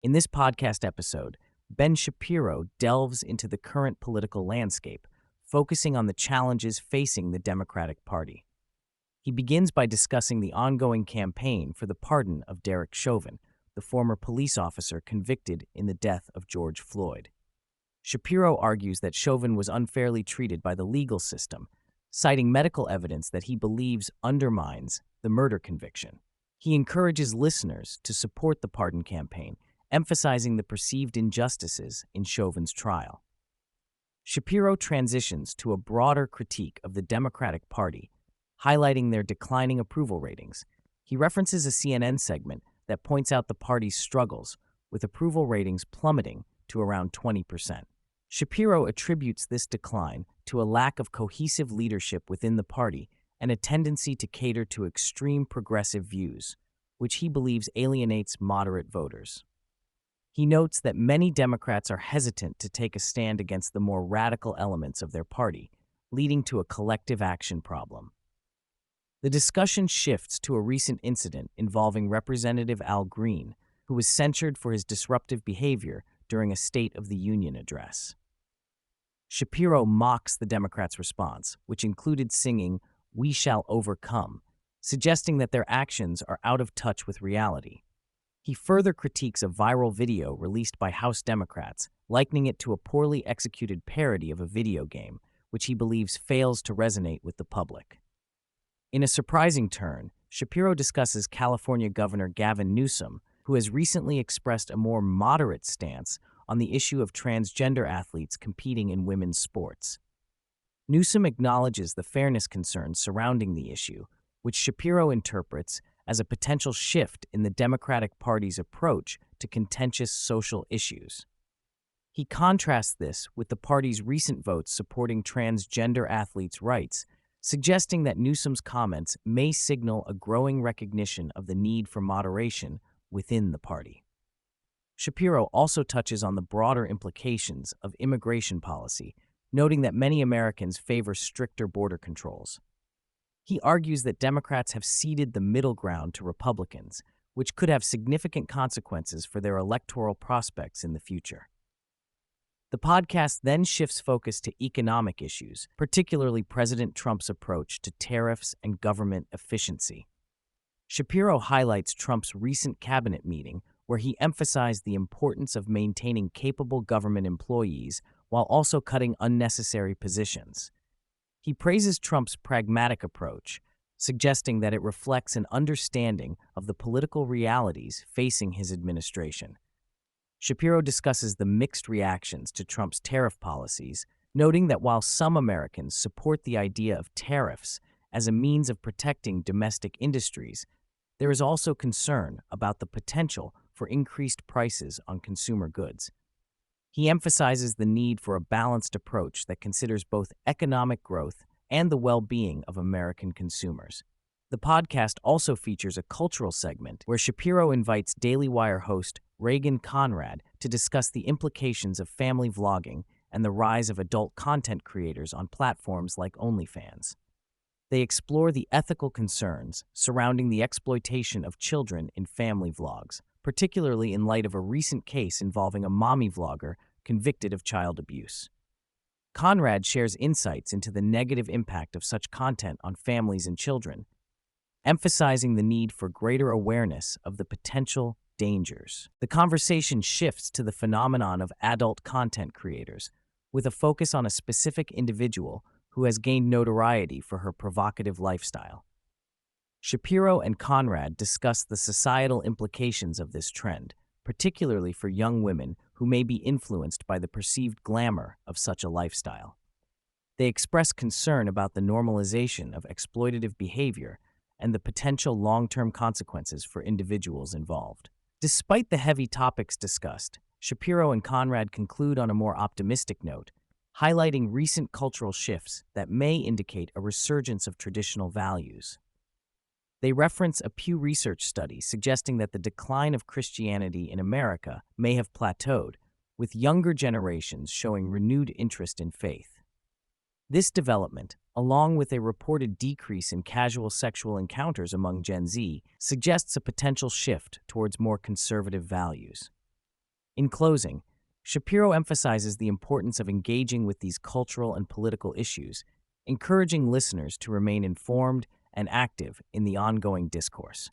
In this podcast episode, Ben Shapiro delves into the current political landscape, focusing on the challenges facing the Democratic Party. He begins by discussing the ongoing campaign for the pardon of Derek Chauvin, the former police officer convicted in the death of George Floyd. Shapiro argues that Chauvin was unfairly treated by the legal system, citing medical evidence that he believes undermines the murder conviction. He encourages listeners to support the pardon campaign, emphasizing the perceived injustices in Chauvin's trial. Shapiro transitions to a broader critique of the Democratic Party, highlighting their declining approval ratings. He references a CNN segment that points out the party's struggles, with approval ratings plummeting to around 20%. Shapiro attributes this decline to a lack of cohesive leadership within the party and a tendency to cater to extreme progressive views, which he believes alienates moderate voters. He notes that many Democrats are hesitant to take a stand against the more radical elements of their party, leading to a collective action problem. The discussion shifts to a recent incident involving Representative Al Green, who was censured for his disruptive behavior during a State of the Union address. Shapiro mocks the Democrats' response, which included singing "We Shall Overcome," suggesting that their actions are out of touch with reality. He further critiques a viral video released by House Democrats, likening it to a poorly executed parody of a video game, which he believes fails to resonate with the public. In a surprising turn, Shapiro discusses California Governor Gavin Newsom, who has recently expressed a more moderate stance on the issue of transgender athletes competing in women's sports. Newsom acknowledges the fairness concerns surrounding the issue, which Shapiro interprets as a potential shift in the Democratic Party's approach to contentious social issues. He contrasts this with the party's recent votes supporting transgender athletes' rights, suggesting that Newsom's comments may signal a growing recognition of the need for moderation within the party. Shapiro also touches on the broader implications of immigration policy, noting that many Americans favor stricter border controls. He argues that Democrats have ceded the middle ground to Republicans, which could have significant consequences for their electoral prospects in the future. The podcast then shifts focus to economic issues, particularly President Trump's approach to tariffs and government efficiency. Shapiro highlights Trump's recent cabinet meeting, where he emphasized the importance of maintaining capable government employees while also cutting unnecessary positions. He praises Trump's pragmatic approach, suggesting that it reflects an understanding of the political realities facing his administration. Shapiro discusses the mixed reactions to Trump's tariff policies, noting that while some Americans support the idea of tariffs as a means of protecting domestic industries, there is also concern about the potential for increased prices on consumer goods. He emphasizes the need for a balanced approach that considers both economic growth and the well-being of American consumers. The podcast also features a cultural segment where Shapiro invites Daily Wire host Reagan Conrad to discuss the implications of family vlogging and the rise of adult content creators on platforms like OnlyFans. They explore the ethical concerns surrounding the exploitation of children in family vlogs, particularly in light of a recent case involving a mommy vlogger convicted of child abuse. Conrad shares insights into the negative impact of such content on families and children, emphasizing the need for greater awareness of the potential dangers. The conversation shifts to the phenomenon of adult content creators, with a focus on a specific individual who has gained notoriety for her provocative lifestyle. Shapiro and Conrad discuss the societal implications of this trend, particularly for young women who may be influenced by the perceived glamour of such a lifestyle. They express concern about the normalization of exploitative behavior and the potential long-term consequences for individuals involved. Despite the heavy topics discussed, Shapiro and Conrad conclude on a more optimistic note, highlighting recent cultural shifts that may indicate a resurgence of traditional values. They reference a Pew Research study suggesting that the decline of Christianity in America may have plateaued, with younger generations showing renewed interest in faith. This development, along with a reported decrease in casual sexual encounters among Gen Z, suggests a potential shift towards more conservative values. In closing, Shapiro emphasizes the importance of engaging with these cultural and political issues, encouraging listeners to remain informed and active in the ongoing discourse.